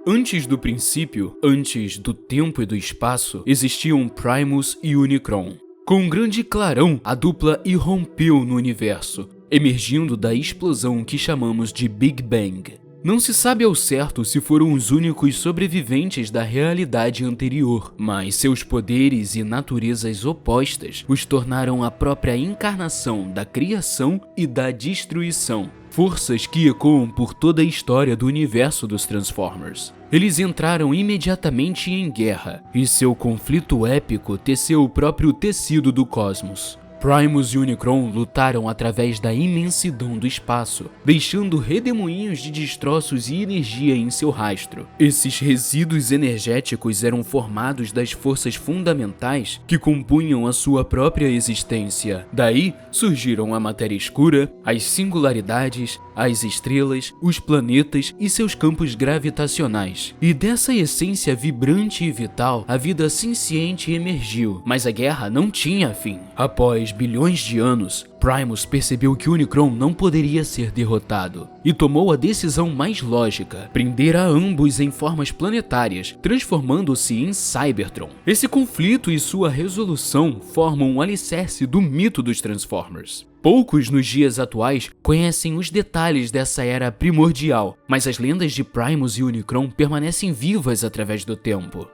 Antes do princípio, antes do tempo e do espaço, existiam Primus e Unicron. Com um grande clarão, a dupla irrompeu no universo, emergindo da explosão que chamamos de Big Bang. Não se sabe ao certo se foram os únicos sobreviventes da realidade anterior, mas seus poderes e naturezas opostas os tornaram a própria encarnação da criação e da destruição, forças que ecoam por toda a história do universo dos Transformers. Eles entraram imediatamente em guerra, e seu conflito épico teceu o próprio tecido do cosmos. Primus e Unicron lutaram através da imensidão do espaço, deixando redemoinhos de destroços e energia em seu rastro. Esses resíduos energéticos eram formados das forças fundamentais que compunham a sua própria existência. Daí surgiram a matéria escura, as singularidades, as estrelas, os planetas e seus campos gravitacionais. E dessa essência vibrante e vital, a vida senciente emergiu, mas a guerra não tinha fim. Após bilhões de anos, Primus percebeu que Unicron não poderia ser derrotado e tomou a decisão mais lógica: prender a ambos em formas planetárias, transformando-se em Cybertron. Esse conflito e sua resolução formam um alicerce do mito dos Transformers. Poucos nos dias atuais conhecem os detalhes dessa era primordial, mas as lendas de Primus e Unicron permanecem vivas através do tempo.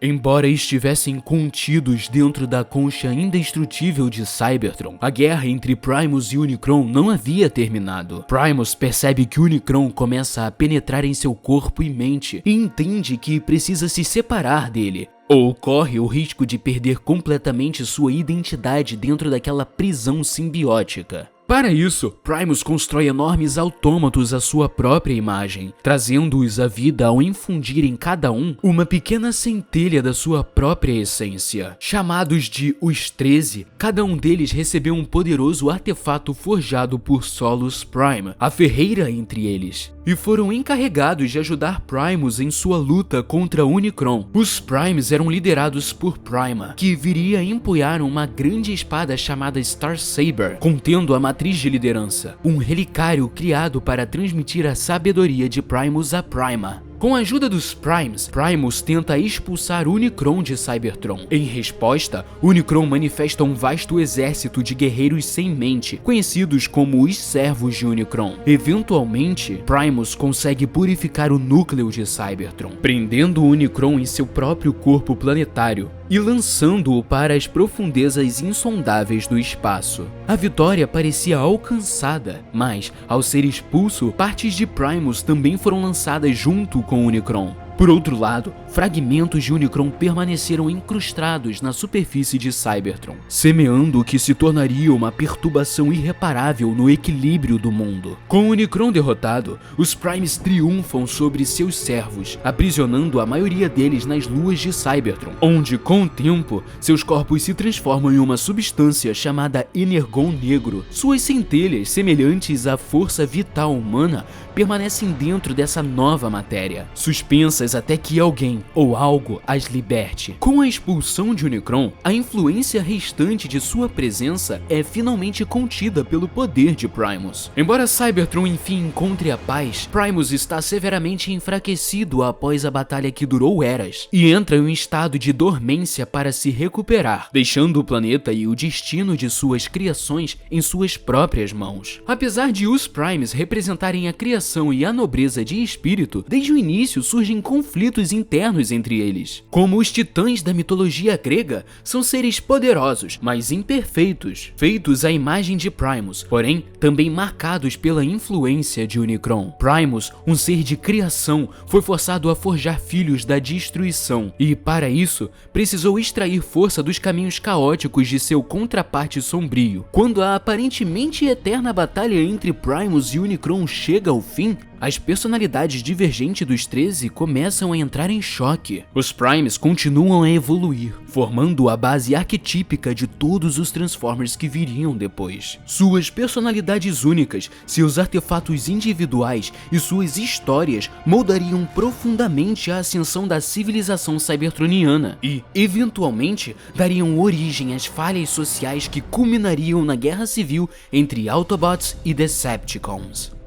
Embora estivessem contidos dentro da concha indestrutível de Cybertron, a guerra entre Primus e Unicron não havia terminado. Primus percebe que Unicron começa a penetrar em seu corpo e mente e entende que precisa se separar dele, ou corre o risco de perder completamente sua identidade dentro daquela prisão simbiótica. Para isso, Primus constrói enormes autômatos à sua própria imagem, trazendo-os à vida ao infundir em cada um uma pequena centelha da sua própria essência. Chamados de Os 13, cada um deles recebeu um poderoso artefato forjado por Solus Prime, a ferreira entre eles, e foram encarregados de ajudar Primus em sua luta contra Unicron. Os Primes eram liderados por Prima, que viria a empunhar uma grande espada chamada Star Saber, contendo a matriz de liderança, um relicário criado para transmitir a sabedoria de Primus a Prima. Com a ajuda dos Primes, Primus tenta expulsar Unicron de Cybertron. Em resposta, Unicron manifesta um vasto exército de guerreiros sem mente, conhecidos como os Servos de Unicron. Eventualmente, Primus consegue purificar o núcleo de Cybertron, prendendo Unicron em seu próprio corpo planetário e lançando-o para as profundezas insondáveis do espaço. A vitória parecia alcançada, mas, ao ser expulso, partes de Primus também foram lançadas junto com Unicron. Por outro lado, fragmentos de Unicron permaneceram incrustados na superfície de Cybertron, semeando o que se tornaria uma perturbação irreparável no equilíbrio do mundo. Com Unicron derrotado, os Primes triunfam sobre seus servos, aprisionando a maioria deles nas luas de Cybertron, onde, com o tempo, seus corpos se transformam em uma substância chamada Energon Negro. Suas centelhas, semelhantes à força vital humana, permanecem dentro dessa nova matéria, suspensas até que alguém ou algo as liberte. Com a expulsão de Unicron, a influência restante de sua presença é finalmente contida pelo poder de Primus. Embora Cybertron enfim encontre a paz, Primus está severamente enfraquecido após a batalha que durou eras e entra em um estado de dormência para se recuperar, deixando o planeta e o destino de suas criações em suas próprias mãos. Apesar de os Primes representarem a criação e a nobreza de espírito, desde o início surgem conflitos internos entre eles. Como os titãs da mitologia grega, são seres poderosos, mas imperfeitos, feitos à imagem de Primus, porém também marcados pela influência de Unicron. Primus, um ser de criação, foi forçado a forjar filhos da destruição e, para isso, precisou extrair força dos caminhos caóticos de seu contraparte sombrio. Quando a aparentemente eterna batalha entre Primus e Unicron chega ao fim, as personalidades divergentes dos 13 começam a entrar em choque. Os Primes continuam a evoluir, formando a base arquetípica de todos os Transformers que viriam depois. Suas personalidades únicas, seus artefatos individuais e suas histórias moldariam profundamente a ascensão da civilização cybertroniana e, eventualmente, dariam origem às falhas sociais que culminariam na guerra civil entre Autobots e Decepticons.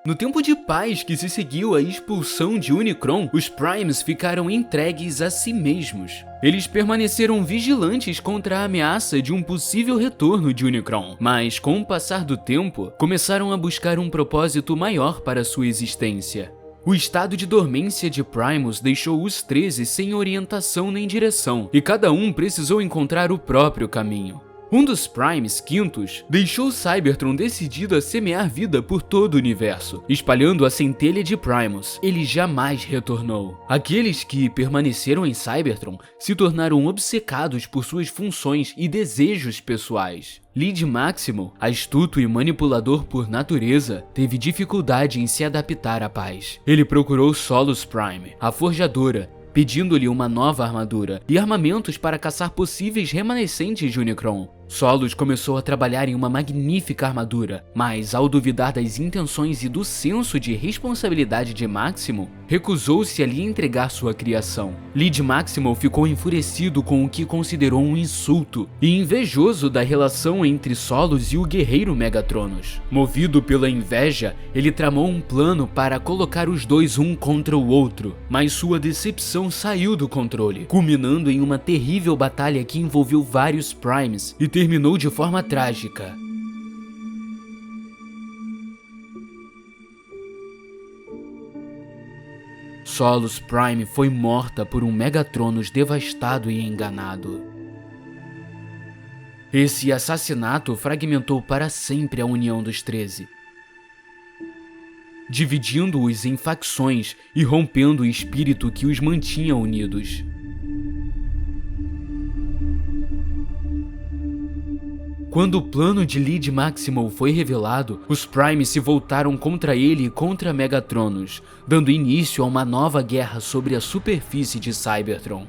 No tempo de paz que se seguiu à expulsão de Unicron, os Primes ficaram entregues a si mesmos. Eles permaneceram vigilantes contra a ameaça de um possível retorno de Unicron, mas com o passar do tempo, começaram a buscar um propósito maior para sua existência. O estado de dormência de Primus deixou os 13 sem orientação nem direção, e cada um precisou encontrar o próprio caminho. Um dos Primes, Quintus, deixou Cybertron decidido a semear vida por todo o universo, espalhando a centelha de Primus. Ele jamais retornou. Aqueles que permaneceram em Cybertron se tornaram obcecados por suas funções e desejos pessoais. Lead Maximo, astuto e manipulador por natureza, teve dificuldade em se adaptar à paz. Ele procurou Solus Prime, a forjadora, pedindo-lhe uma nova armadura e armamentos para caçar possíveis remanescentes de Unicron. Solus começou a trabalhar em uma magnífica armadura, mas ao duvidar das intenções e do senso de responsabilidade de Maximo, recusou-se a lhe entregar sua criação. Lead Maximo ficou enfurecido com o que considerou um insulto e invejoso da relação entre Solus e o guerreiro Megatronus. Movido pela inveja, ele tramou um plano para colocar os dois um contra o outro, mas sua decepção saiu do controle, culminando em uma terrível batalha que envolveu vários Primes e terminou de forma trágica. Solus Prime foi morta por um Megatronus devastado e enganado. Esse assassinato fragmentou para sempre a união dos 13, dividindo-os em facções e rompendo o espírito que os mantinha unidos. Quando o plano de Lead Maximo foi revelado, os Primes se voltaram contra ele e contra Megatronus, dando início a uma nova guerra sobre a superfície de Cybertron.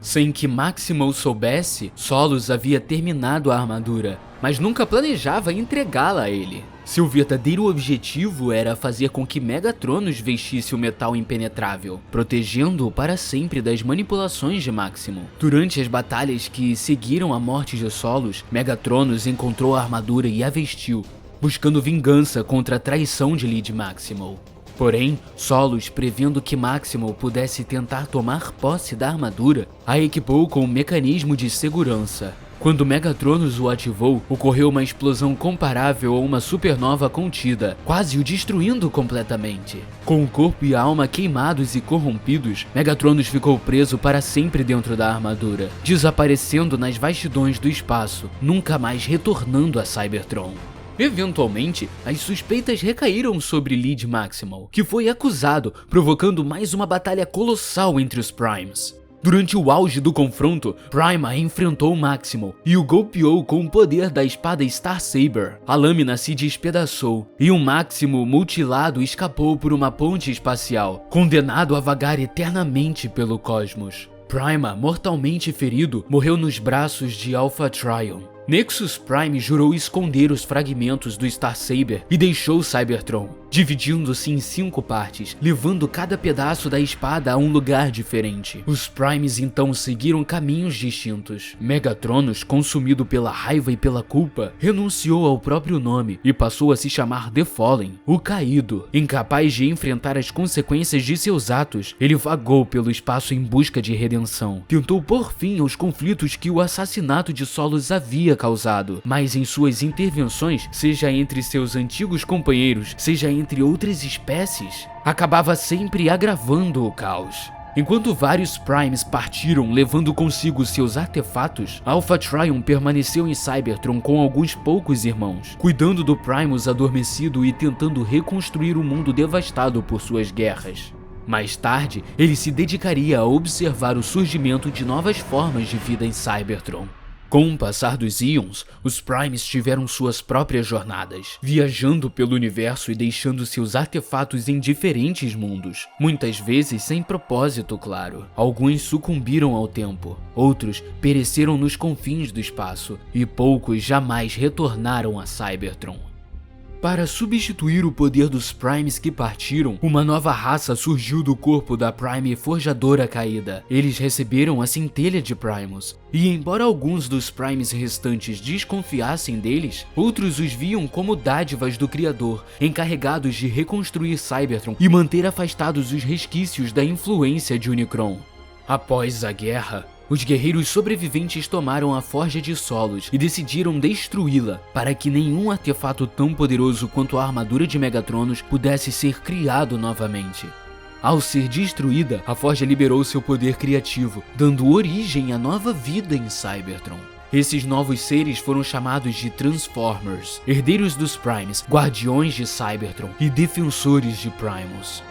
Sem que Maximo soubesse, Solus havia terminado a armadura, mas nunca planejava entregá-la a ele. Seu verdadeiro objetivo era fazer com que Megatronus vestisse o metal impenetrável, protegendo-o para sempre das manipulações de Maximo. Durante as batalhas que seguiram a morte de Solus, Megatronus encontrou a armadura e a vestiu, buscando vingança contra a traição de Lead Maximo. Porém, Solus, prevendo que Maximo pudesse tentar tomar posse da armadura, a equipou com um mecanismo de segurança. Quando Megatronus o ativou, ocorreu uma explosão comparável a uma supernova contida, quase o destruindo completamente. Com o corpo e a alma queimados e corrompidos, Megatronus ficou preso para sempre dentro da armadura, desaparecendo nas vastidões do espaço, nunca mais retornando a Cybertron. Eventualmente, as suspeitas recaíram sobre Lead Maximo, que foi acusado, provocando mais uma batalha colossal entre os Primes. Durante o auge do confronto, Prima enfrentou Maximo e o golpeou com o poder da espada Star Saber. A lâmina se despedaçou e o Maximo mutilado escapou por uma ponte espacial, condenado a vagar eternamente pelo cosmos. Prima, mortalmente ferido, morreu nos braços de Alpha Trion. Nexus Prime jurou esconder os fragmentos do Star Saber e deixou Cybertron, dividindo-se em 5 partes, levando cada pedaço da espada a um lugar diferente. Os Primes então seguiram caminhos distintos. Megatronus, consumido pela raiva e pela culpa, renunciou ao próprio nome e passou a se chamar The Fallen, o Caído. Incapaz de enfrentar as consequências de seus atos, ele vagou pelo espaço em busca de redenção. Tentou pôr fim aos conflitos que o assassinato de Solus havia causado, mas em suas intervenções, seja entre seus antigos companheiros, seja entre outras espécies, acabava sempre agravando o caos. Enquanto vários Primes partiram levando consigo seus artefatos, Alpha Trion permaneceu em Cybertron com alguns poucos irmãos, cuidando do Primus adormecido e tentando reconstruir o mundo devastado por suas guerras. Mais tarde, ele se dedicaria a observar o surgimento de novas formas de vida em Cybertron. Com o passar dos íons, os Primes tiveram suas próprias jornadas, viajando pelo universo e deixando seus artefatos em diferentes mundos, muitas vezes sem propósito claro. Alguns sucumbiram ao tempo, outros pereceram nos confins do espaço, e poucos jamais retornaram a Cybertron. Para substituir o poder dos Primes que partiram, uma nova raça surgiu do corpo da Prime Forjadora caída. Eles receberam a centelha de Primus, e embora alguns dos Primes restantes desconfiassem deles, outros os viam como dádivas do Criador, encarregados de reconstruir Cybertron e manter afastados os resquícios da influência de Unicron. Após a guerra, os guerreiros sobreviventes tomaram a Forja de Solos e decidiram destruí-la para que nenhum artefato tão poderoso quanto a armadura de Megatronus pudesse ser criado novamente. Ao ser destruída, a Forja liberou seu poder criativo, dando origem a nova vida em Cybertron. Esses novos seres foram chamados de Transformers, herdeiros dos Primes, guardiões de Cybertron e defensores de Primus.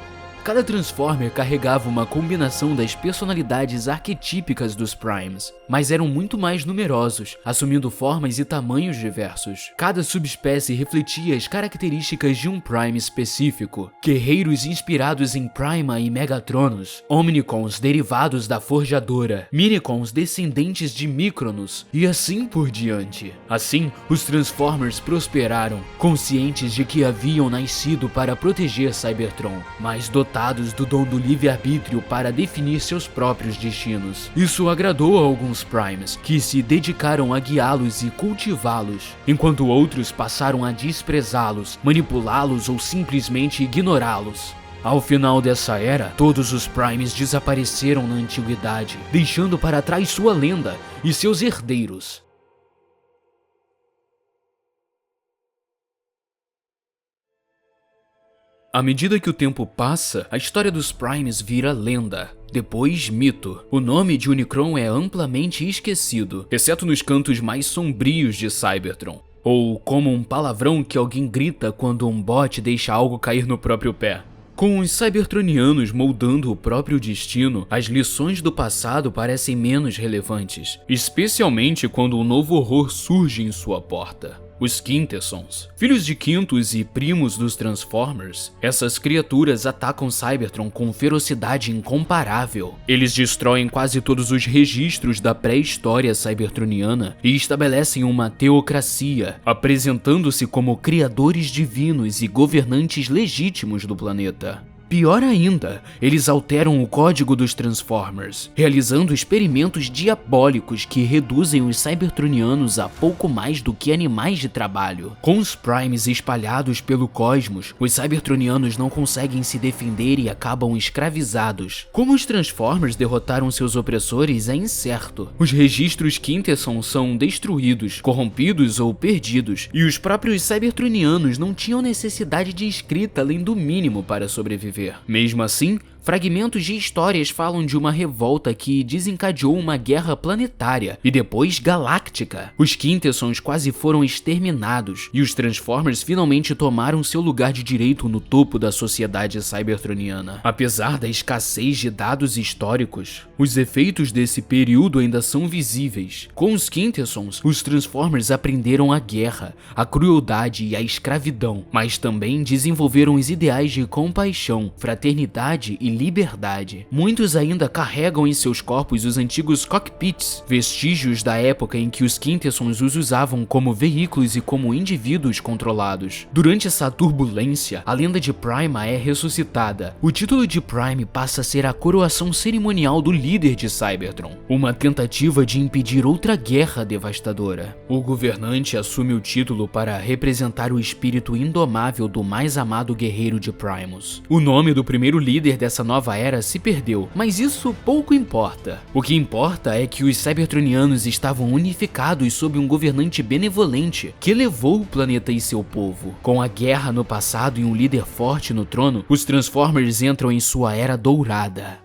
Cada Transformer carregava uma combinação das personalidades arquetípicas dos Primes, mas eram muito mais numerosos, assumindo formas e tamanhos diversos. Cada subespécie refletia as características de um Prime específico: guerreiros inspirados em Prima e Megatronus, Omnicons derivados da Forjadora, Minicons descendentes de Micronus, e assim por diante. Assim, os Transformers prosperaram, conscientes de que haviam nascido para proteger Cybertron, mas dotados do dom do livre-arbítrio para definir seus próprios destinos. Isso agradou a alguns Primes, que se dedicaram a guiá-los e cultivá-los, enquanto outros passaram a desprezá-los, manipulá-los ou simplesmente ignorá-los. Ao final dessa era, todos os Primes desapareceram na antiguidade, deixando para trás sua lenda e seus herdeiros. À medida que o tempo passa, a história dos Primes vira lenda, depois mito. O nome de Unicron é amplamente esquecido, exceto nos cantos mais sombrios de Cybertron, ou como um palavrão que alguém grita quando um bot deixa algo cair no próprio pé. Com os Cybertronianos moldando o próprio destino, as lições do passado parecem menos relevantes, especialmente quando um novo horror surge em sua porta. Os Quintessons. Filhos de Quintus e primos dos Transformers, essas criaturas atacam Cybertron com ferocidade incomparável. Eles destroem quase todos os registros da pré-história cybertroniana e estabelecem uma teocracia, apresentando-se como criadores divinos e governantes legítimos do planeta. Pior ainda, eles alteram o código dos Transformers, realizando experimentos diabólicos que reduzem os Cybertronianos a pouco mais do que animais de trabalho. Com os Primes espalhados pelo cosmos, os Cybertronianos não conseguem se defender e acabam escravizados. Como os Transformers derrotaram seus opressores é incerto. Os registros Quintesson são destruídos, corrompidos ou perdidos, e os próprios Cybertronianos não tinham necessidade de escrita além do mínimo para sobreviver. Mesmo assim, fragmentos de histórias falam de uma revolta que desencadeou uma guerra planetária e depois galáctica. Os Quintessons quase foram exterminados e os Transformers finalmente tomaram seu lugar de direito no topo da sociedade cybertroniana. Apesar da escassez de dados históricos, os efeitos desse período ainda são visíveis. Com os Quintessons, os Transformers aprenderam a guerra, a crueldade e a escravidão, mas também desenvolveram os ideais de compaixão, fraternidade e liberdade. Muitos ainda carregam em seus corpos os antigos cockpits, vestígios da época em que os Quintessons os usavam como veículos e como indivíduos controlados. Durante essa turbulência, a lenda de Prima é ressuscitada. O título de Prime passa a ser a coroação cerimonial do líder de Cybertron, uma tentativa de impedir outra guerra devastadora. O governante assume o título para representar o espírito indomável do mais amado guerreiro de Primus. O nome do primeiro líder dessa nova era se perdeu, mas isso pouco importa. O que importa é que os Cybertronianos estavam unificados sob um governante benevolente que elevou o planeta e seu povo. Com a guerra no passado e um líder forte no trono, os Transformers entram em sua era dourada.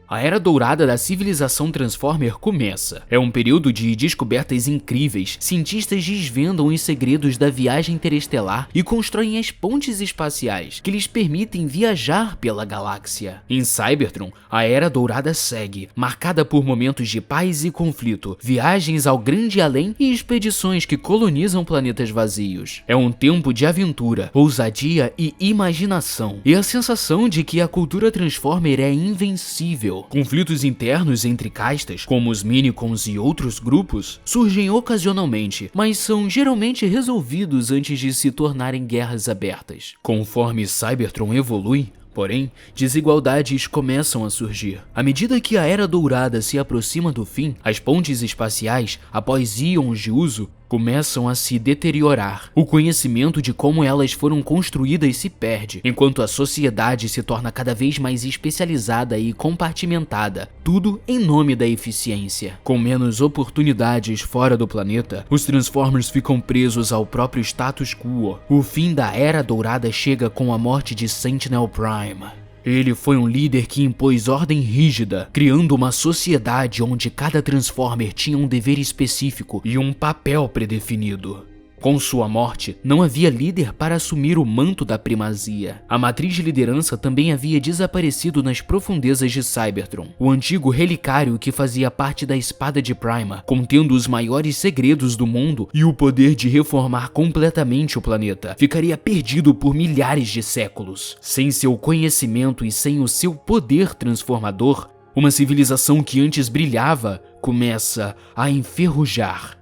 A era dourada da civilização Transformer começa. É um período de descobertas incríveis. Cientistas desvendam os segredos da viagem interestelar e constroem as pontes espaciais que lhes permitem viajar pela galáxia. Em Cybertron, a era dourada segue, marcada por momentos de paz e conflito, viagens ao grande além e expedições que colonizam planetas vazios. É um tempo de aventura, ousadia e imaginação, e a sensação de que a cultura Transformer é invencível. Conflitos internos entre castas, como os Minicons e outros grupos, surgem ocasionalmente, mas são geralmente resolvidos antes de se tornarem guerras abertas. Conforme Cybertron evolui, porém, desigualdades começam a surgir. À medida que a Era Dourada se aproxima do fim, as pontes espaciais, após íons de uso, começam a se deteriorar. O conhecimento de como elas foram construídas se perde, enquanto a sociedade se torna cada vez mais especializada e compartimentada, tudo em nome da eficiência. Com menos oportunidades fora do planeta, os Transformers ficam presos ao próprio status quo. O fim da Era Dourada chega com a morte de Sentinel Prime. Ele foi um líder que impôs ordem rígida, criando uma sociedade onde cada Transformer tinha um dever específico e um papel predefinido. Com sua morte, não havia líder para assumir o manto da primazia. A matriz de liderança também havia desaparecido nas profundezas de Cybertron. O antigo relicário que fazia parte da espada de Prima, contendo os maiores segredos do mundo e o poder de reformar completamente o planeta, ficaria perdido por milhares de séculos. Sem seu conhecimento e sem o seu poder transformador, uma civilização que antes brilhava começa a enferrujar.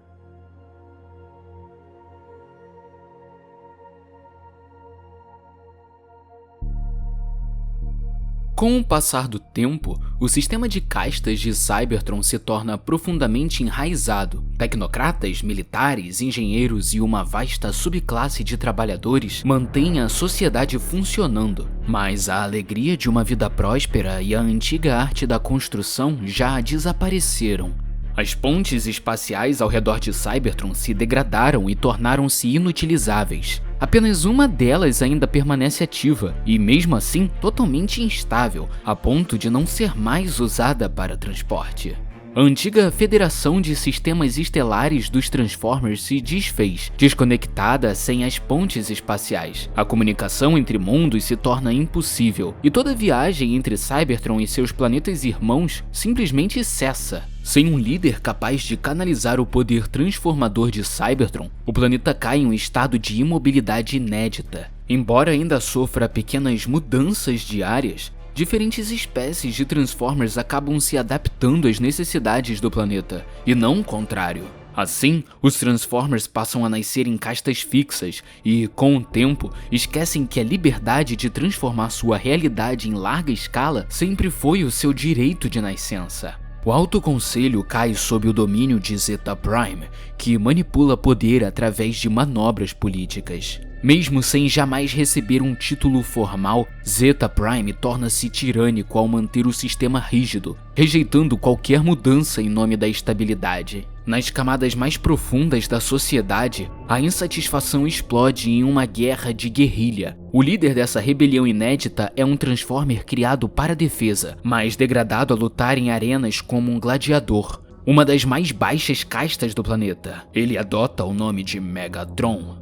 Com o passar do tempo, o sistema de castas de Cybertron se torna profundamente enraizado. Tecnocratas, militares, engenheiros e uma vasta subclasse de trabalhadores mantêm a sociedade funcionando, mas a alegria de uma vida próspera e a antiga arte da construção já desapareceram. As pontes espaciais ao redor de Cybertron se degradaram e tornaram-se inutilizáveis. Apenas uma delas ainda permanece ativa, e mesmo assim totalmente instável, a ponto de não ser mais usada para transporte. A antiga Federação de Sistemas Estelares dos Transformers se desfez, desconectada sem as pontes espaciais. A comunicação entre mundos se torna impossível, e toda viagem entre Cybertron e seus planetas irmãos simplesmente cessa. Sem um líder capaz de canalizar o poder transformador de Cybertron, o planeta cai em um estado de imobilidade inédita. Embora ainda sofra pequenas mudanças diárias, diferentes espécies de Transformers acabam se adaptando às necessidades do planeta, e não o contrário. Assim, os Transformers passam a nascer em castas fixas e, com o tempo, esquecem que a liberdade de transformar sua realidade em larga escala sempre foi o seu direito de nascença. O Alto Conselho cai sob o domínio de Zeta Prime, que manipula poder através de manobras políticas. Mesmo sem jamais receber um título formal, Zeta Prime torna-se tirânico ao manter o sistema rígido, rejeitando qualquer mudança em nome da estabilidade. Nas camadas mais profundas da sociedade, a insatisfação explode em uma guerra de guerrilha. O líder dessa rebelião inédita é um Transformer criado para defesa, mas degradado a lutar em arenas como um gladiador, uma das mais baixas castas do planeta. Ele adota o nome de Megatron.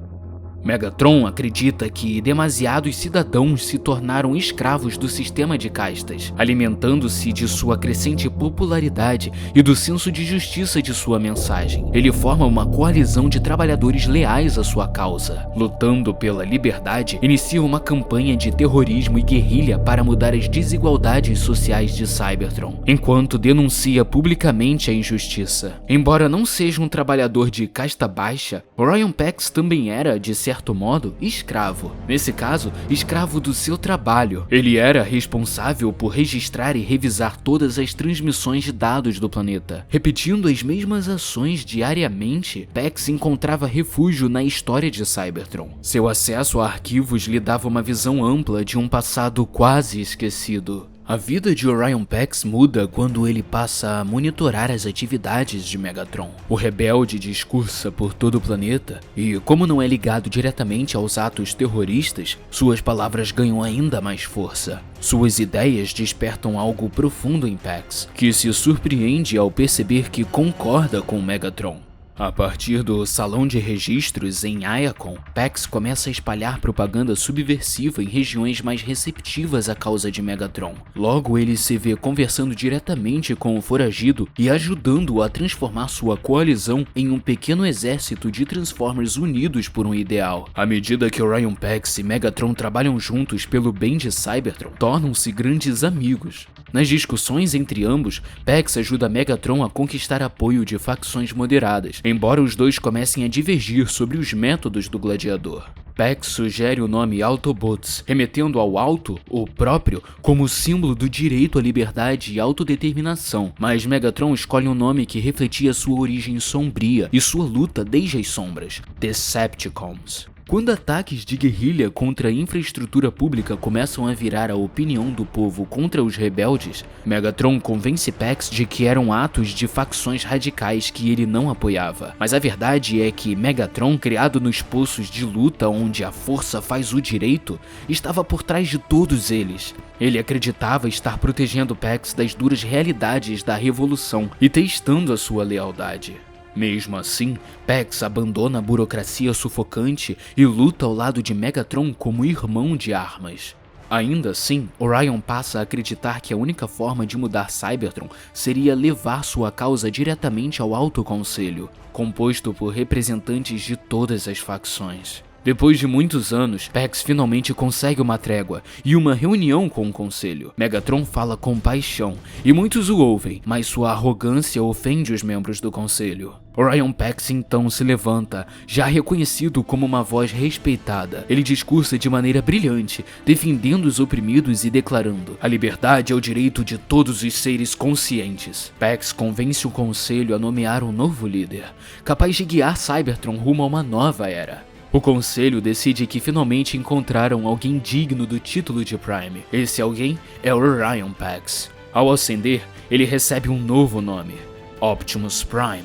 Megatron acredita que demasiados cidadãos se tornaram escravos do sistema de castas, alimentando-se de sua crescente popularidade e do senso de justiça de sua mensagem. Ele forma uma coalizão de trabalhadores leais à sua causa. Lutando pela liberdade, inicia uma campanha de terrorismo e guerrilha para mudar as desigualdades sociais de Cybertron, enquanto denuncia publicamente a injustiça. Embora não seja um trabalhador de casta baixa, Orion Pax também era, de certo modo, escravo. Nesse caso, escravo do seu trabalho. Ele era responsável por registrar e revisar todas as transmissões de dados do planeta. Repetindo as mesmas ações diariamente, Pax encontrava refúgio na história de Cybertron. Seu acesso a arquivos lhe dava uma visão ampla de um passado quase esquecido. A vida de Orion Pax muda quando ele passa a monitorar as atividades de Megatron. O rebelde discursa por todo o planeta e, como não é ligado diretamente aos atos terroristas, suas palavras ganham ainda mais força. Suas ideias despertam algo profundo em Pax, que se surpreende ao perceber que concorda com Megatron. A partir do salão de registros em Iacon, Pax começa a espalhar propaganda subversiva em regiões mais receptivas à causa de Megatron. Logo, ele se vê conversando diretamente com o foragido e ajudando-o a transformar sua coalizão em um pequeno exército de Transformers unidos por um ideal. À medida que Orion Pax e Megatron trabalham juntos pelo bem de Cybertron, tornam-se grandes amigos. Nas discussões entre ambos, Pax ajuda Megatron a conquistar apoio de facções moderadas, embora os dois comecem a divergir sobre os métodos do gladiador. Pax sugere o nome Autobots, remetendo ao auto, o próprio, como símbolo do direito à liberdade e autodeterminação, mas Megatron escolhe um nome que refletia sua origem sombria e sua luta desde as sombras, Decepticons. Quando ataques de guerrilha contra a infraestrutura pública começam a virar a opinião do povo contra os rebeldes, Megatron convence Pax de que eram atos de facções radicais que ele não apoiava. Mas a verdade é que Megatron, criado nos poços de luta onde a força faz o direito, estava por trás de todos eles. Ele acreditava estar protegendo Pax das duras realidades da revolução e testando a sua lealdade. Mesmo assim, Pax abandona a burocracia sufocante e luta ao lado de Megatron como irmão de armas. Ainda assim, Orion passa a acreditar que a única forma de mudar Cybertron seria levar sua causa diretamente ao Alto Conselho, composto por representantes de todas as facções. Depois de muitos anos, Pax finalmente consegue uma trégua e uma reunião com o Conselho. Megatron fala com paixão, e muitos o ouvem, mas sua arrogância ofende os membros do Conselho. Orion Pax então se levanta, já reconhecido como uma voz respeitada. Ele discursa de maneira brilhante, defendendo os oprimidos e declarando: a liberdade é o direito de todos os seres conscientes. Pax convence o Conselho a nomear um novo líder, capaz de guiar Cybertron rumo a uma nova era. O Conselho decide que finalmente encontraram alguém digno do título de Prime. Esse alguém é Orion Pax. Ao ascender, ele recebe um novo nome, Optimus Prime.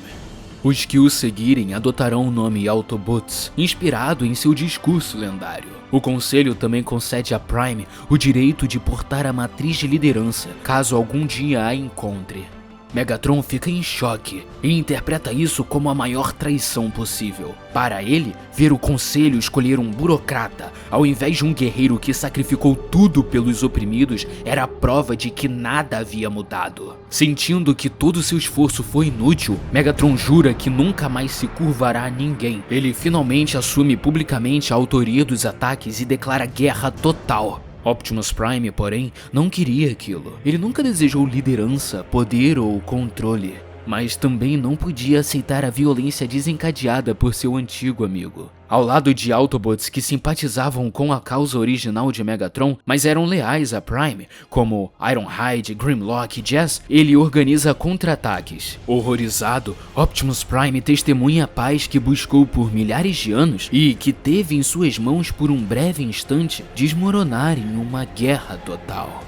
Os que o seguirem adotarão o nome Autobots, inspirado em seu discurso lendário. O Conselho também concede a Prime o direito de portar a matriz de liderança, caso algum dia a encontre. Megatron fica em choque e interpreta isso como a maior traição possível. Para ele, ver o Conselho escolher um burocrata ao invés de um guerreiro que sacrificou tudo pelos oprimidos era a prova de que nada havia mudado. Sentindo que todo seu esforço foi inútil, Megatron jura que nunca mais se curvará a ninguém. Ele finalmente assume publicamente a autoria dos ataques e declara guerra total. Optimus Prime, porém, não queria aquilo. Ele nunca desejou liderança, poder ou controle, mas também não podia aceitar a violência desencadeada por seu antigo amigo. Ao lado de Autobots que simpatizavam com a causa original de Megatron, mas eram leais a Prime, como Ironhide, Grimlock e Jazz, ele organiza contra-ataques. Horrorizado, Optimus Prime testemunha a paz que buscou por milhares de anos e que teve em suas mãos por um breve instante desmoronar em uma guerra total.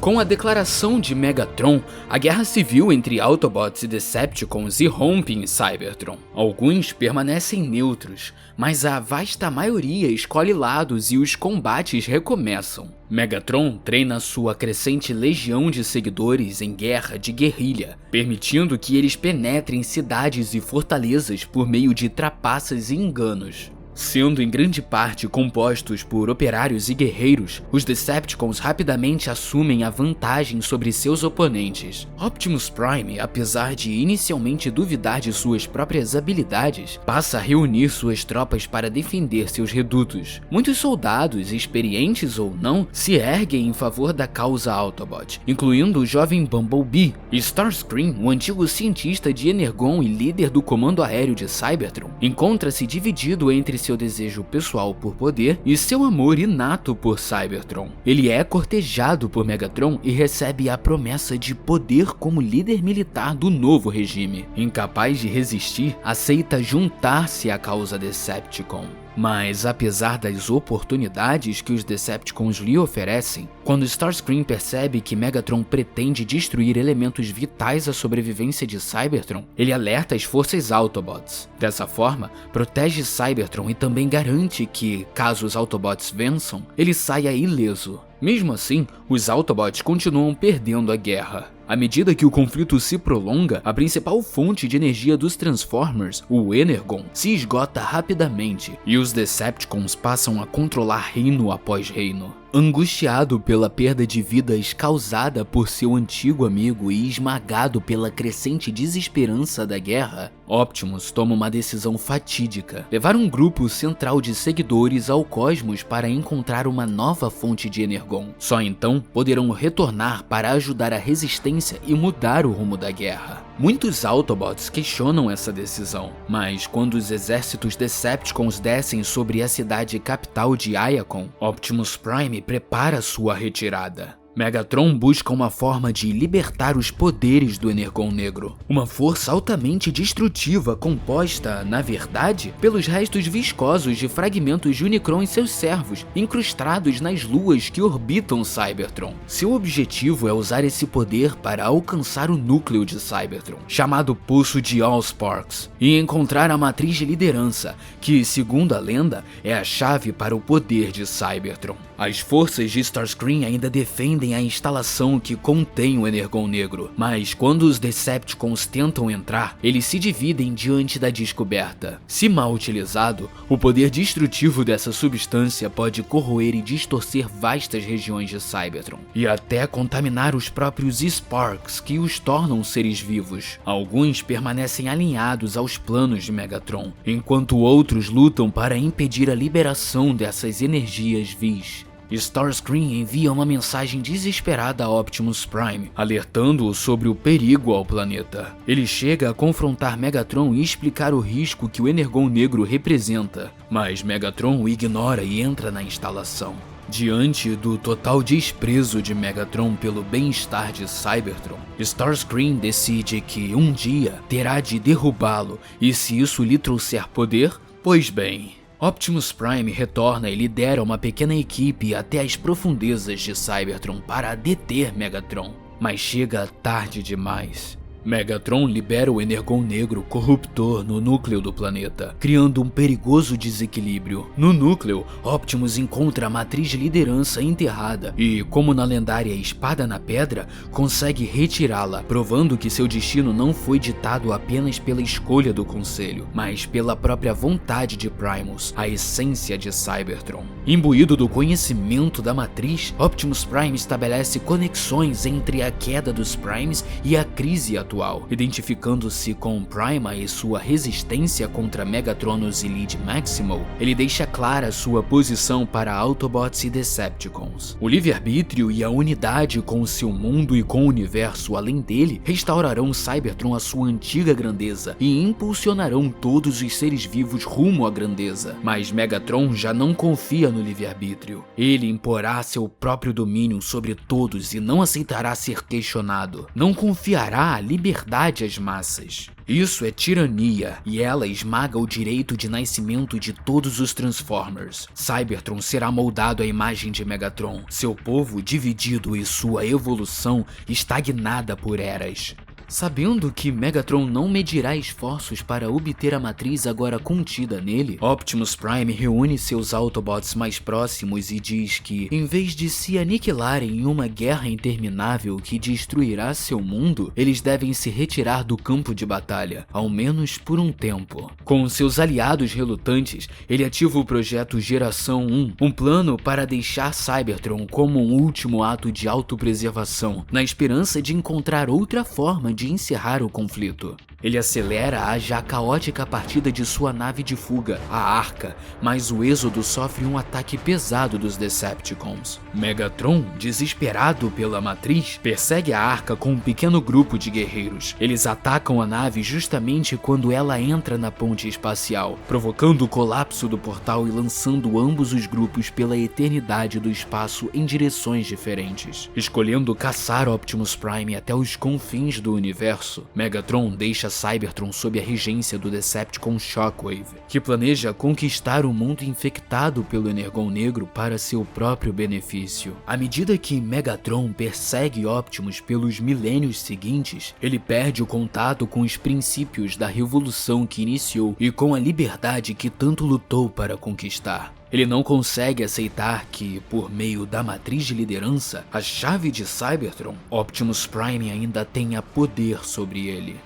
Com a declaração de Megatron, a guerra civil entre Autobots e Decepticons irrompe em Cybertron. Alguns permanecem neutros, mas a vasta maioria escolhe lados e os combates recomeçam. Megatron treina sua crescente legião de seguidores em guerra de guerrilha, permitindo que eles penetrem cidades e fortalezas por meio de trapaças e enganos. Sendo em grande parte compostos por operários e guerreiros, os Decepticons rapidamente assumem a vantagem sobre seus oponentes. Optimus Prime, apesar de inicialmente duvidar de suas próprias habilidades, passa a reunir suas tropas para defender seus redutos. Muitos soldados, experientes ou não, se erguem em favor da causa Autobot, incluindo o jovem Bumblebee. Starscream, o antigo cientista de Energon e líder do comando aéreo de Cybertron, encontra-se dividido entre seu desejo pessoal por poder e seu amor inato por Cybertron. Ele é cortejado por Megatron e recebe a promessa de poder como líder militar do novo regime. Incapaz de resistir, aceita juntar-se à causa Decepticon. Mas apesar das oportunidades que os Decepticons lhe oferecem, quando Starscream percebe que Megatron pretende destruir elementos vitais à sobrevivência de Cybertron, ele alerta as forças Autobots. Dessa forma, protege Cybertron e também garante que, caso os Autobots vençam, ele saia ileso. Mesmo assim, os Autobots continuam perdendo a guerra. À medida que o conflito se prolonga, a principal fonte de energia dos Transformers, o Energon, se esgota rapidamente e os Decepticons passam a controlar reino após reino. Angustiado pela perda de vidas causada por seu antigo amigo e esmagado pela crescente desesperança da guerra, Optimus toma uma decisão fatídica: levar um grupo central de seguidores ao cosmos para encontrar uma nova fonte de Energon. Só então poderão retornar para ajudar a resistência e mudar o rumo da guerra. Muitos Autobots questionam essa decisão, mas quando os exércitos Decepticons descem sobre a cidade capital de Iacon, Optimus Prime prepara sua retirada. Megatron busca uma forma de libertar os poderes do Energon Negro, uma força altamente destrutiva composta, na verdade, pelos restos viscosos de fragmentos de Unicron e seus servos, incrustados nas luas que orbitam Cybertron. Seu objetivo é usar esse poder para alcançar o núcleo de Cybertron, chamado Poço de Allsparks, e encontrar a matriz de liderança, que, segundo a lenda, é a chave para o poder de Cybertron. As forças de Starscream ainda defendem a instalação que contém o Energon Negro, mas quando os Decepticons tentam entrar, eles se dividem diante da descoberta. Se mal utilizado, o poder destrutivo dessa substância pode corroer e distorcer vastas regiões de Cybertron, e até contaminar os próprios Sparks, que os tornam seres vivos. Alguns permanecem alinhados aos planos de Megatron, enquanto outros lutam para impedir a liberação dessas energias vis. Starscream envia uma mensagem desesperada a Optimus Prime, alertando-o sobre o perigo ao planeta. Ele chega a confrontar Megatron e explicar o risco que o Energon Negro representa, mas Megatron o ignora e entra na instalação. Diante do total desprezo de Megatron pelo bem-estar de Cybertron, Starscream decide que um dia terá de derrubá-lo, e se isso lhe trouxer poder, pois bem. Optimus Prime retorna e lidera uma pequena equipe até as profundezas de Cybertron para deter Megatron, mas chega tarde demais. Megatron libera o Energon Negro corruptor no núcleo do planeta, criando um perigoso desequilíbrio. No núcleo, Optimus encontra a matriz de liderança enterrada e, como na lendária Espada na Pedra, consegue retirá-la, provando que seu destino não foi ditado apenas pela escolha do Conselho, mas pela própria vontade de Primus, a essência de Cybertron. Imbuído do conhecimento da matriz, Optimus Prime estabelece conexões entre a queda dos Primes e a crise atual, identificando-se com Prima e sua resistência contra Megatronus e Lead Maximal. Ele deixa clara sua posição para Autobots e Decepticons. O livre-arbítrio e a unidade com seu mundo e com o universo além dele restaurarão Cybertron à sua antiga grandeza e impulsionarão todos os seres vivos rumo à grandeza. Mas Megatron já não confia no livre-arbítrio. Ele imporá seu próprio domínio sobre todos e não aceitará ser questionado. Não confiará a liberdade às massas. Isso é tirania, e ela esmaga o direito de nascimento de todos os Transformers. Cybertron será moldado à imagem de Megatron, seu povo dividido e sua evolução estagnada por eras. Sabendo que Megatron não medirá esforços para obter a matriz agora contida nele, Optimus Prime reúne seus Autobots mais próximos e diz que, em vez de se aniquilarem em uma guerra interminável que destruirá seu mundo, eles devem se retirar do campo de batalha, ao menos por um tempo. Com seus aliados relutantes, ele ativa o projeto Geração 1, um plano para deixar Cybertron como um último ato de autopreservação, na esperança de encontrar outra forma de encerrar o conflito. Ele acelera a já caótica partida de sua nave de fuga, a Arca, mas o Êxodo sofre um ataque pesado dos Decepticons. Megatron, desesperado pela matriz, persegue a Arca com um pequeno grupo de guerreiros. Eles atacam a nave justamente quando ela entra na ponte espacial, provocando o colapso do portal e lançando ambos os grupos pela eternidade do espaço em direções diferentes. Escolhendo caçar Optimus Prime até os confins do universo, Megatron deixa Cybertron sob a regência do Decepticon Shockwave, que planeja conquistar o mundo infectado pelo Energon Negro para seu próprio benefício. À medida que Megatron persegue Optimus pelos milênios seguintes, ele perde o contato com os princípios da revolução que iniciou e com a liberdade que tanto lutou para conquistar. Ele não consegue aceitar que, por meio da matriz de liderança, a chave de Cybertron, Optimus Prime ainda tenha poder sobre ele.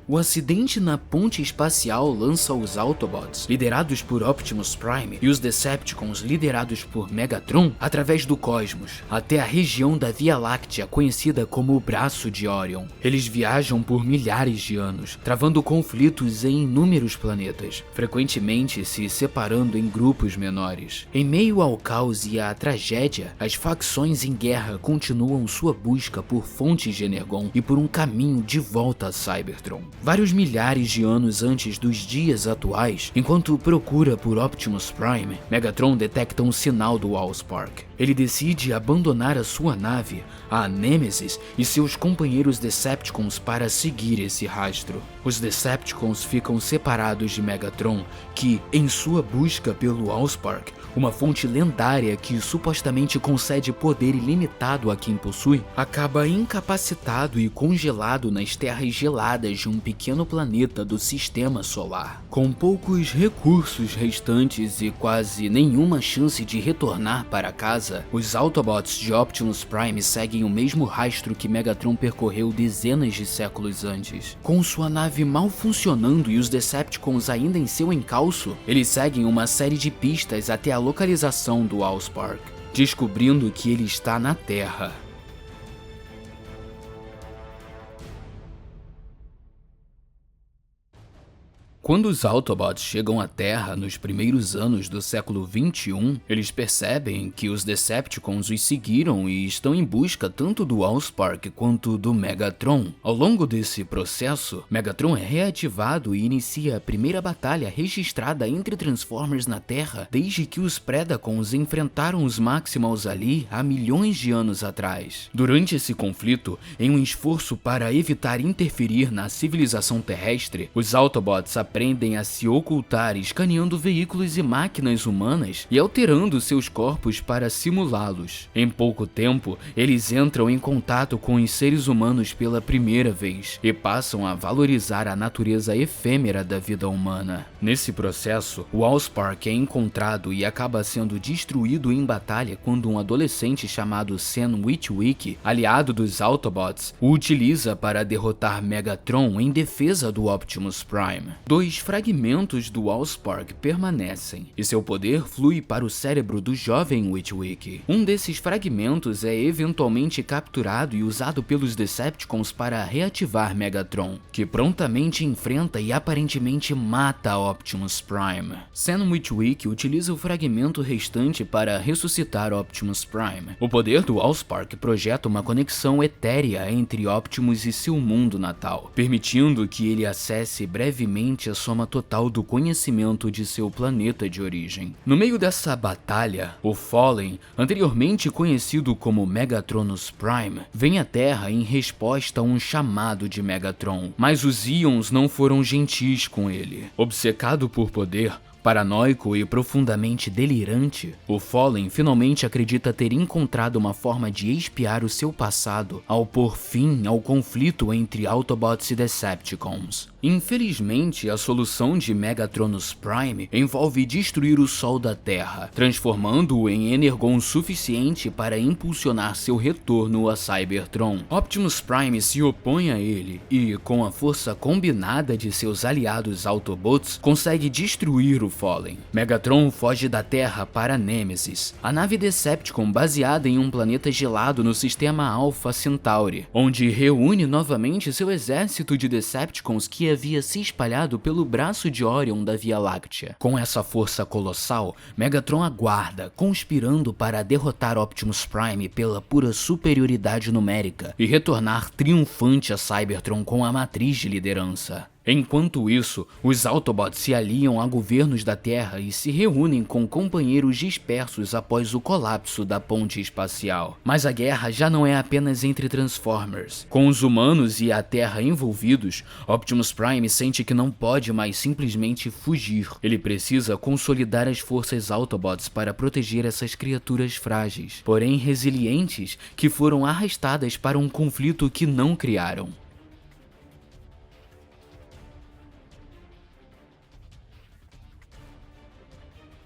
O acidente na ponte espacial lança os Autobots, liderados por Optimus Prime, e os Decepticons, liderados por Megatron, através do cosmos, até a região da Via Láctea conhecida como o Braço de Orion. Eles viajam por milhares de anos, travando conflitos em inúmeros planetas, frequentemente se separando em grupos menores. Em meio ao caos e à tragédia, as facções em guerra continuam sua busca por fontes de Energon e por um caminho de volta a Cybertron. Vários milhares de anos antes dos dias atuais, enquanto procura por Optimus Prime, Megatron detecta um sinal do Allspark. Ele decide abandonar a sua nave, a Nemesis, e seus companheiros Decepticons para seguir esse rastro. Os Decepticons ficam separados de Megatron, que, em sua busca pelo Allspark, uma fonte lendária que supostamente concede poder ilimitado a quem possui, acaba incapacitado e congelado nas terras geladas de um pequeno planeta do Sistema Solar. Com poucos recursos restantes e quase nenhuma chance de retornar para casa, os Autobots de Optimus Prime seguem o mesmo rastro que Megatron percorreu dezenas de séculos antes. Com sua nave mal funcionando e os Decepticons ainda em seu encalço, eles seguem uma série de pistas até a localização do Allspark, descobrindo que ele está na Terra. Quando os Autobots chegam à Terra nos primeiros anos do século XXI, eles percebem que os Decepticons os seguiram e estão em busca tanto do Allspark quanto do Megatron. Ao longo desse processo, Megatron é reativado e inicia a primeira batalha registrada entre Transformers na Terra desde que os Predacons enfrentaram os Maximals ali há milhões de anos atrás. Durante esse conflito, em um esforço para evitar interferir na civilização terrestre, os Autobots aprendem a se ocultar escaneando veículos e máquinas humanas e alterando seus corpos para simulá-los. Em pouco tempo, eles entram em contato com os seres humanos pela primeira vez e passam a valorizar a natureza efêmera da vida humana. Nesse processo, o Allspark é encontrado e acaba sendo destruído em batalha quando um adolescente chamado Sam Witwicky, aliado dos Autobots, o utiliza para derrotar Megatron em defesa do Optimus Prime. Dois fragmentos do Allspark permanecem, e seu poder flui para o cérebro do jovem Witwicky. Um desses fragmentos é eventualmente capturado e usado pelos Decepticons para reativar Megatron, que prontamente enfrenta e aparentemente mata Optimus Prime. Sam Witwicky utiliza o fragmento restante para ressuscitar Optimus Prime. O poder do Allspark projeta uma conexão etérea entre Optimus e seu mundo natal, permitindo que ele acesse brevemente a soma total do conhecimento de seu planeta de origem. No meio dessa batalha, o Fallen, anteriormente conhecido como Megatronus Prime, vem à Terra em resposta a um chamado de Megatron, mas os Ions não foram gentis com ele. Obcecado por poder, paranoico e profundamente delirante, o Fallen finalmente acredita ter encontrado uma forma de expiar o seu passado ao pôr fim ao conflito entre Autobots e Decepticons. Infelizmente, a solução de Megatronus Prime envolve destruir o Sol da Terra, transformando-o em energon suficiente para impulsionar seu retorno a Cybertron. Optimus Prime se opõe a ele e, com a força combinada de seus aliados Autobots, consegue destruir o Fallen. Megatron foge da Terra para Nemesis, a nave Decepticon baseada em um planeta gelado no sistema Alpha Centauri, onde reúne novamente seu exército de Decepticons que havia se espalhado pelo braço de Orion da Via Láctea. Com essa força colossal, Megatron aguarda, conspirando para derrotar Optimus Prime pela pura superioridade numérica e retornar triunfante a Cybertron com a matriz de liderança. Enquanto isso, os Autobots se aliam a governos da Terra e se reúnem com companheiros dispersos após o colapso da ponte espacial. Mas a guerra já não é apenas entre Transformers. Com os humanos e a Terra envolvidos, Optimus Prime sente que não pode mais simplesmente fugir. Ele precisa consolidar as forças Autobots para proteger essas criaturas frágeis, porém resilientes, que foram arrastadas para um conflito que não criaram.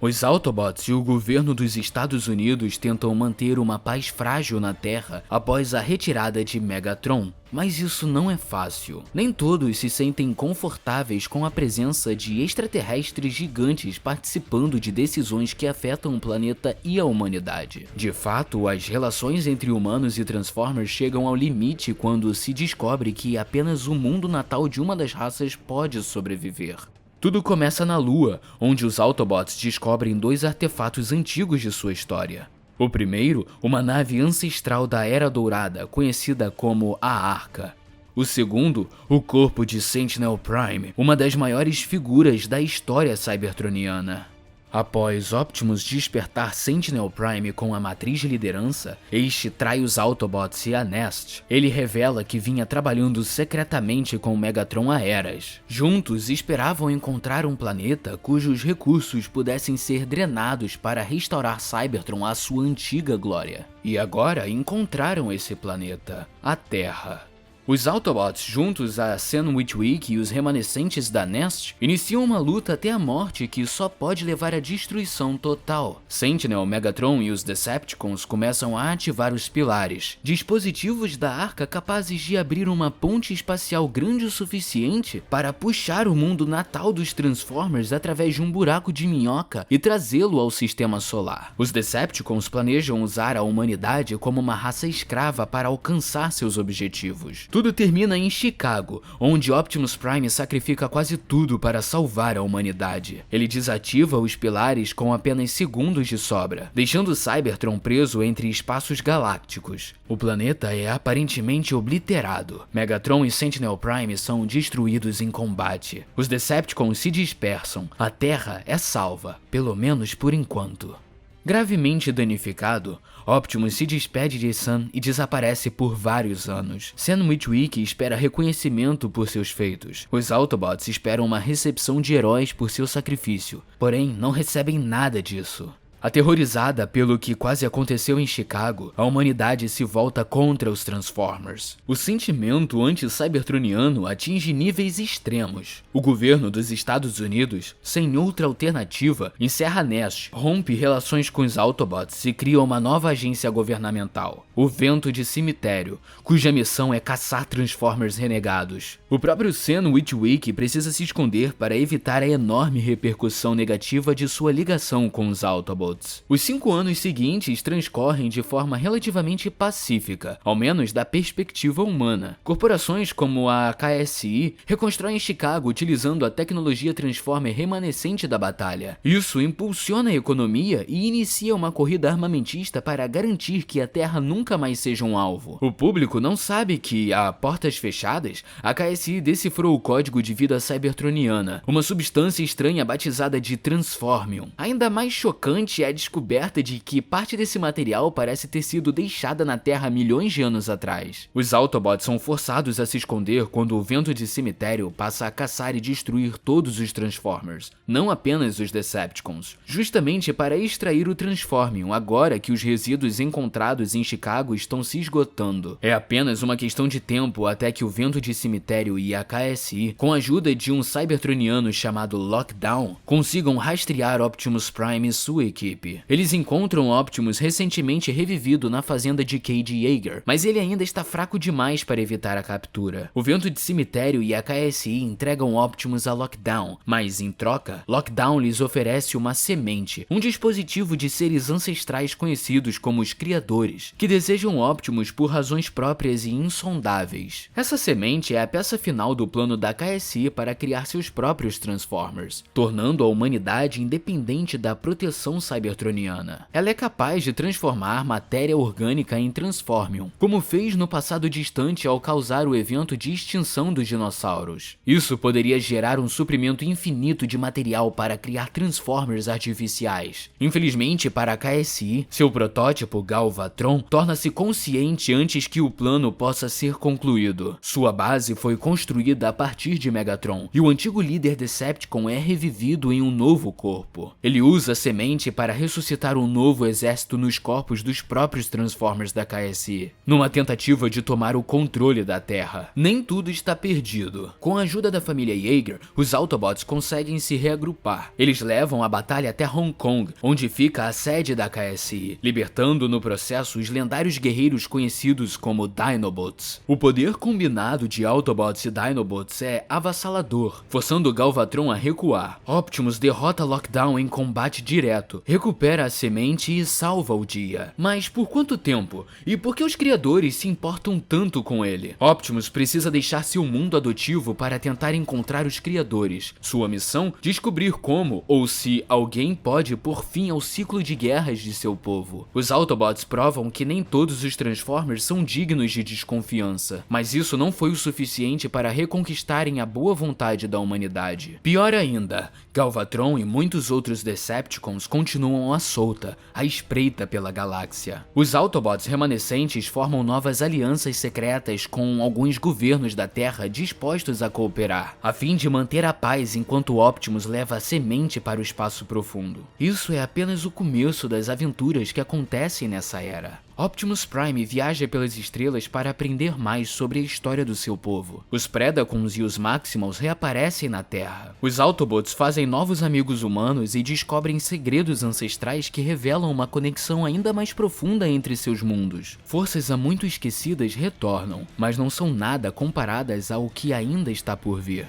Os Autobots e o governo dos Estados Unidos tentam manter uma paz frágil na Terra após a retirada de Megatron. Mas isso não é fácil. Nem todos se sentem confortáveis com a presença de extraterrestres gigantes participando de decisões que afetam o planeta e a humanidade. De fato, as relações entre humanos e Transformers chegam ao limite quando se descobre que apenas o mundo natal de uma das raças pode sobreviver. Tudo começa na Lua, onde os Autobots descobrem dois artefatos antigos de sua história. O primeiro, uma nave ancestral da Era Dourada, conhecida como a Arca. O segundo, o corpo de Sentinel Prime, uma das maiores figuras da história cybertroniana. Após Optimus despertar Sentinel Prime com a matriz de liderança, este trai os Autobots e a Nest. Ele revela que vinha trabalhando secretamente com Megatron há eras. Juntos esperavam encontrar um planeta cujos recursos pudessem ser drenados para restaurar Cybertron à sua antiga glória. E agora encontraram esse planeta, a Terra. Os Autobots, juntos a Sam Witwicky e os remanescentes da Nest, iniciam uma luta até a morte que só pode levar à destruição total. Sentinel, Megatron e os Decepticons começam a ativar os pilares, dispositivos da Arca capazes de abrir uma ponte espacial grande o suficiente para puxar o mundo natal dos Transformers através de um buraco de minhoca e trazê-lo ao sistema solar. Os Decepticons planejam usar a humanidade como uma raça escrava para alcançar seus objetivos. Tudo termina em Chicago, onde Optimus Prime sacrifica quase tudo para salvar a humanidade. Ele desativa os pilares com apenas segundos de sobra, deixando Cybertron preso entre espaços galácticos. O planeta é aparentemente obliterado. Megatron e Sentinel Prime são destruídos em combate. Os Decepticons se dispersam. A Terra é salva, pelo menos por enquanto. Gravemente danificado, Optimus se despede de Sam e desaparece por vários anos. Sam Witwicky espera reconhecimento por seus feitos. Os Autobots esperam uma recepção de heróis por seu sacrifício, porém não recebem nada disso. Aterrorizada pelo que quase aconteceu em Chicago, a humanidade se volta contra os Transformers. O sentimento anti-cybertroniano atinge níveis extremos. O governo dos Estados Unidos, sem outra alternativa, encerra a Nest, rompe relações com os Autobots e cria uma nova agência governamental, o Vento de Cemitério, cuja missão é caçar Transformers renegados. O próprio Sam Witwicky precisa se esconder para evitar a enorme repercussão negativa de sua ligação com os Autobots. Os 5 anos seguintes transcorrem de forma relativamente pacífica, ao menos da perspectiva humana. Corporações como a KSI reconstroem Chicago utilizando a tecnologia Transformer remanescente da batalha. Isso impulsiona a economia e inicia uma corrida armamentista para garantir que a Terra nunca mais seja um alvo. O público não sabe que, a portas fechadas, a KSI decifrou o código de vida cybertroniana, uma substância estranha batizada de Transformium. Ainda mais chocante é a descoberta de que parte desse material parece ter sido deixada na Terra milhões de anos atrás. Os Autobots são forçados a se esconder quando o Vento de Cemitério passa a caçar e destruir todos os Transformers, não apenas os Decepticons, justamente para extrair o Transformium agora que os resíduos encontrados em Chicago estão se esgotando. É apenas uma questão de tempo até que o Vento de Cemitério e a KSI, com a ajuda de um cybertroniano chamado Lockdown, consigam rastrear Optimus Prime e Suick VIP. Eles encontram Optimus recentemente revivido na fazenda de Cade Yeager, mas ele ainda está fraco demais para evitar a captura. O Vento de Cemitério e a KSI entregam Optimus a Lockdown, mas em troca, Lockdown lhes oferece uma semente, um dispositivo de seres ancestrais conhecidos como os Criadores, que desejam Optimus por razões próprias e insondáveis. Essa semente é a peça final do plano da KSI para criar seus próprios Transformers, tornando a humanidade independente da proteção cybertroniana. Ela é capaz de transformar matéria orgânica em Transformium, como fez no passado distante ao causar o evento de extinção dos dinossauros. Isso poderia gerar um suprimento infinito de material para criar Transformers artificiais. Infelizmente para a KSI, seu protótipo Galvatron torna-se consciente antes que o plano possa ser concluído. Sua base foi construída a partir de Megatron, e o antigo líder Decepticon é revivido em um novo corpo. Ele usa a semente para ressuscitar um novo exército nos corpos dos próprios Transformers da KSI, numa tentativa de tomar o controle da Terra. Nem tudo está perdido. Com a ajuda da família Yeager, os Autobots conseguem se reagrupar. Eles levam a batalha até Hong Kong, onde fica a sede da KSI, libertando no processo os lendários guerreiros conhecidos como Dinobots. O poder combinado de Autobots e Dinobots é avassalador, forçando Galvatron a recuar. Optimus derrota Lockdown em combate direto, recupera a semente e salva o dia. Mas por quanto tempo? E por que os criadores se importam tanto com ele? Optimus precisa deixar seu mundo adotivo para tentar encontrar os criadores. Sua missão? Descobrir como ou se alguém pode pôr fim ao ciclo de guerras de seu povo. Os Autobots provam que nem todos os Transformers são dignos de desconfiança, mas isso não foi o suficiente para reconquistarem a boa vontade da humanidade. Pior ainda, Galvatron e muitos outros Decepticons continuam à solta, à espreita pela galáxia. Os Autobots remanescentes formam novas alianças secretas com alguns governos da Terra dispostos a cooperar, a fim de manter a paz enquanto Optimus leva a semente para o espaço profundo. Isso é apenas o começo das aventuras que acontecem nessa era. Optimus Prime viaja pelas estrelas para aprender mais sobre a história do seu povo. Os Predacons e os Maximals reaparecem na Terra. Os Autobots fazem novos amigos humanos e descobrem segredos ancestrais que revelam uma conexão ainda mais profunda entre seus mundos. Forças há muito esquecidas retornam, mas não são nada comparadas ao que ainda está por vir.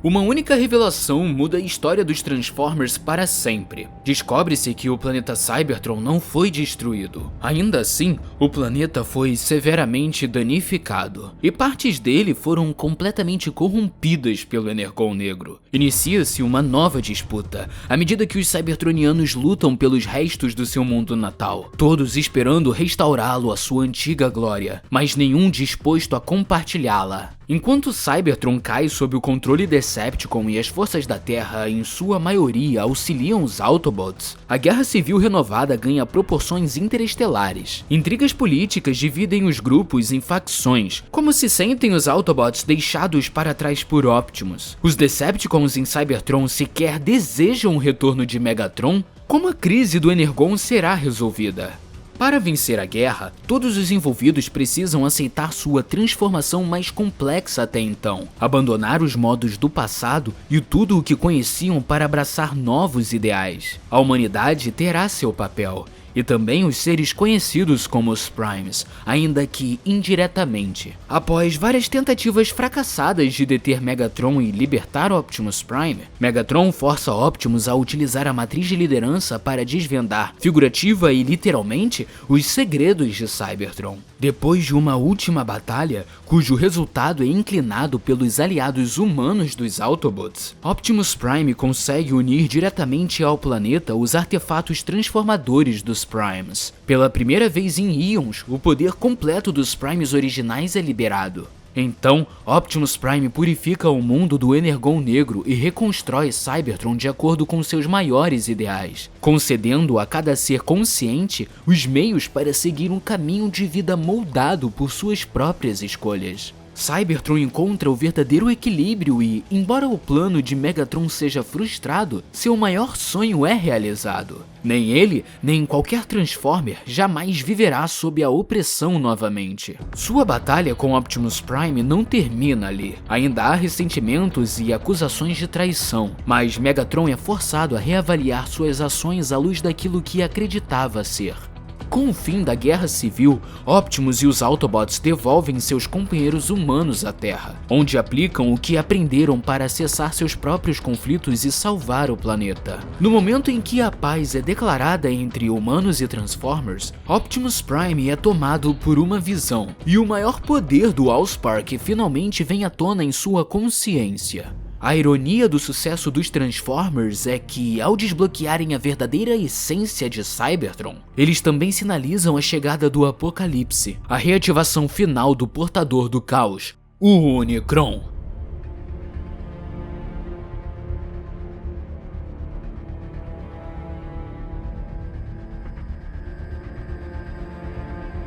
Uma única revelação muda a história dos Transformers para sempre. Descobre-se que o planeta Cybertron não foi destruído. Ainda assim, o planeta foi severamente danificado, e partes dele foram completamente corrompidas pelo Energon Negro. Inicia-se uma nova disputa, à medida que os Cybertronianos lutam pelos restos do seu mundo natal, todos esperando restaurá-lo à sua antiga glória, mas nenhum disposto a compartilhá-la. Enquanto Cybertron cai sob o controle Decepticon e as forças da Terra, em sua maioria, auxiliam os Autobots, a Guerra Civil renovada ganha proporções interestelares. Intrigas políticas dividem os grupos em facções. Como se sentem os Autobots deixados para trás por Optimus? Os Decepticons em Cybertron sequer desejam o retorno de Megatron? Como a crise do Energon será resolvida? Para vencer a guerra, todos os envolvidos precisam aceitar sua transformação mais complexa até então, abandonar os modos do passado e tudo o que conheciam para abraçar novos ideais. A humanidade terá seu papel, e também os seres conhecidos como os Primes, ainda que indiretamente. Após várias tentativas fracassadas de deter Megatron e libertar Optimus Prime, Megatron força Optimus a utilizar a matriz de liderança para desvendar, figurativa e literalmente, os segredos de Cybertron. Depois de uma última batalha, cujo resultado é inclinado pelos aliados humanos dos Autobots, Optimus Prime consegue unir diretamente ao planeta os artefatos transformadores dos Primes. Pela primeira vez em íons, o poder completo dos Primes originais é liberado. Então, Optimus Prime purifica o mundo do Energon Negro e reconstrói Cybertron de acordo com seus maiores ideais, concedendo a cada ser consciente os meios para seguir um caminho de vida moldado por suas próprias escolhas. Cybertron encontra o verdadeiro equilíbrio e, embora o plano de Megatron seja frustrado, seu maior sonho é realizado. Nem ele, nem qualquer Transformer jamais viverá sob a opressão novamente. Sua batalha com Optimus Prime não termina ali. Ainda há ressentimentos e acusações de traição, mas Megatron é forçado a reavaliar suas ações à luz daquilo que acreditava ser. Com o fim da Guerra Civil, Optimus e os Autobots devolvem seus companheiros humanos à Terra, onde aplicam o que aprenderam para cessar seus próprios conflitos e salvar o planeta. No momento em que a paz é declarada entre humanos e Transformers, Optimus Prime é tomado por uma visão, e o maior poder do Allspark finalmente vem à tona em sua consciência. A ironia do sucesso dos Transformers é que, ao desbloquearem a verdadeira essência de Cybertron, eles também sinalizam a chegada do Apocalipse, a reativação final do Portador do Caos, o Unicron.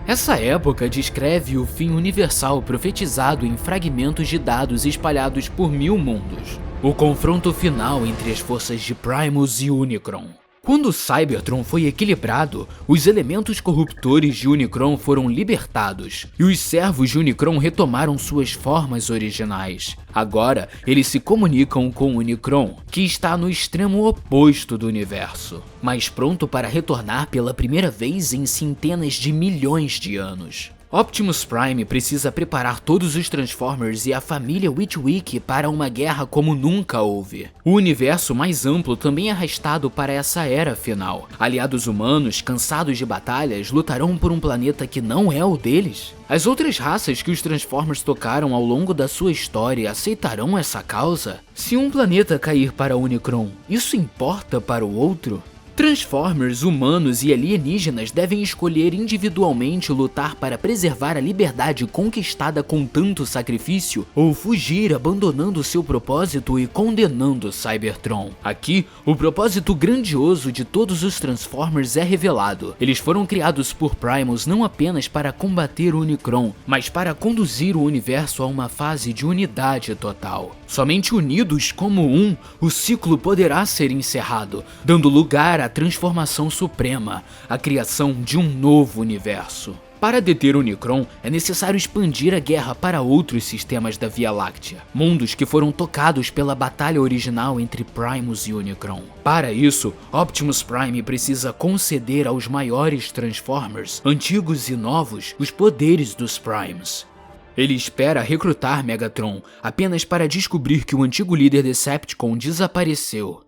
Essa época descreve o fim universal profetizado em fragmentos de dados espalhados por 1000 mundos. O confronto final entre as forças de Primus e Unicron. Quando Cybertron foi equilibrado, os elementos corruptores de Unicron foram libertados, e os servos de Unicron retomaram suas formas originais. Agora, eles se comunicam com Unicron, que está no extremo oposto do universo, mas pronto para retornar pela primeira vez em centenas de milhões de anos. Optimus Prime precisa preparar todos os Transformers e a família Witwick para uma guerra como nunca houve. O universo mais amplo também é arrastado para essa era final. Aliados humanos, cansados de batalhas, lutarão por um planeta que não é o deles? As outras raças que os Transformers tocaram ao longo da sua história aceitarão essa causa? Se um planeta cair para Unicron, isso importa para o outro? Transformers, humanos e alienígenas devem escolher individualmente lutar para preservar a liberdade conquistada com tanto sacrifício ou fugir abandonando seu propósito e condenando Cybertron. Aqui, o propósito grandioso de todos os Transformers é revelado. Eles foram criados por Primus não apenas para combater o Unicron, mas para conduzir o universo a uma fase de unidade total. Somente unidos como um, o ciclo poderá ser encerrado, dando lugar à transformação suprema, a criação de um novo universo. Para deter o Unicron, é necessário expandir a guerra para outros sistemas da Via Láctea, mundos que foram tocados pela batalha original entre Primus e Unicron. Para isso, Optimus Prime precisa conceder aos maiores Transformers, antigos e novos, os poderes dos Primes. Ele espera recrutar Megatron, apenas para descobrir que o antigo líder Decepticon desapareceu.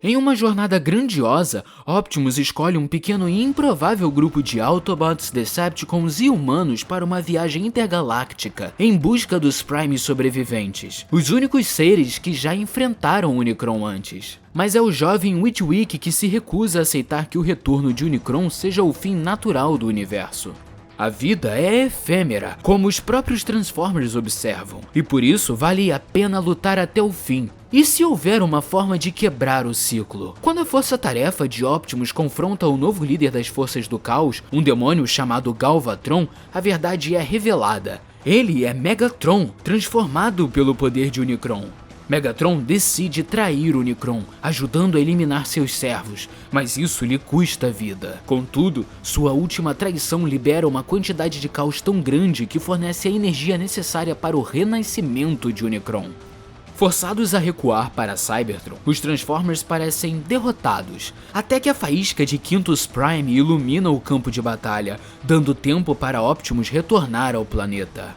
Em uma jornada grandiosa, Optimus escolhe um pequeno e improvável grupo de Autobots, Decepticons e humanos para uma viagem intergaláctica, em busca dos Primes sobreviventes, os únicos seres que já enfrentaram o Unicron antes. Mas é o jovem Witwick que se recusa a aceitar que o retorno de Unicron seja o fim natural do universo. A vida é efêmera, como os próprios Transformers observam, e por isso vale a pena lutar até o fim. E se houver uma forma de quebrar o ciclo? Quando a força-tarefa de Optimus confronta o novo líder das Forças do Caos, um demônio chamado Galvatron, a verdade é revelada. Ele é Megatron, transformado pelo poder de Unicron. Megatron decide trair Unicron, ajudando a eliminar seus servos, mas isso lhe custa a vida. Contudo, sua última traição libera uma quantidade de caos tão grande que fornece a energia necessária para o renascimento de Unicron. Forçados a recuar para Cybertron, os Transformers parecem derrotados, até que a faísca de Quintus Prime ilumina o campo de batalha, dando tempo para Optimus retornar ao planeta.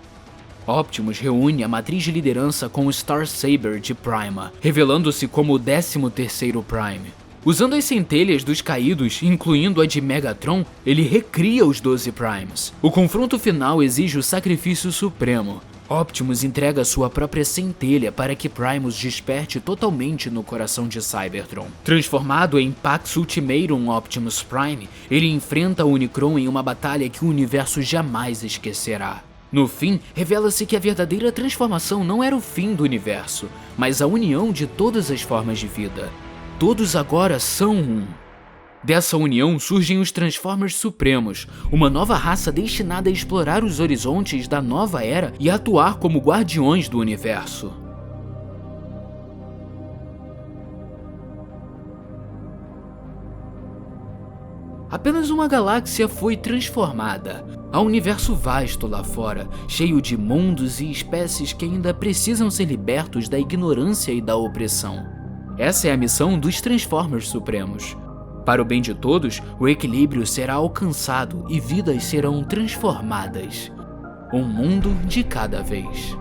Optimus reúne a matriz de liderança com o Star Saber de Prima, revelando-se como o 13º Prime. Usando as centelhas dos caídos, incluindo a de Megatron, ele recria os 12 Primes. O confronto final exige o sacrifício supremo. Optimus entrega sua própria centelha para que Primus desperte totalmente no coração de Cybertron. Transformado em Pax Ultimatum Optimus Prime, ele enfrenta o Unicron em uma batalha que o universo jamais esquecerá. No fim, revela-se que a verdadeira transformação não era o fim do universo, mas a união de todas as formas de vida. Todos agora são um. Dessa união surgem os Transformers Supremos, uma nova raça destinada a explorar os horizontes da nova era e atuar como guardiões do universo. Apenas uma galáxia foi transformada. Há um universo vasto lá fora, cheio de mundos e espécies que ainda precisam ser libertos da ignorância e da opressão. Essa é a missão dos Transformers Supremos. Para o bem de todos, o equilíbrio será alcançado e vidas serão transformadas. Um mundo de cada vez.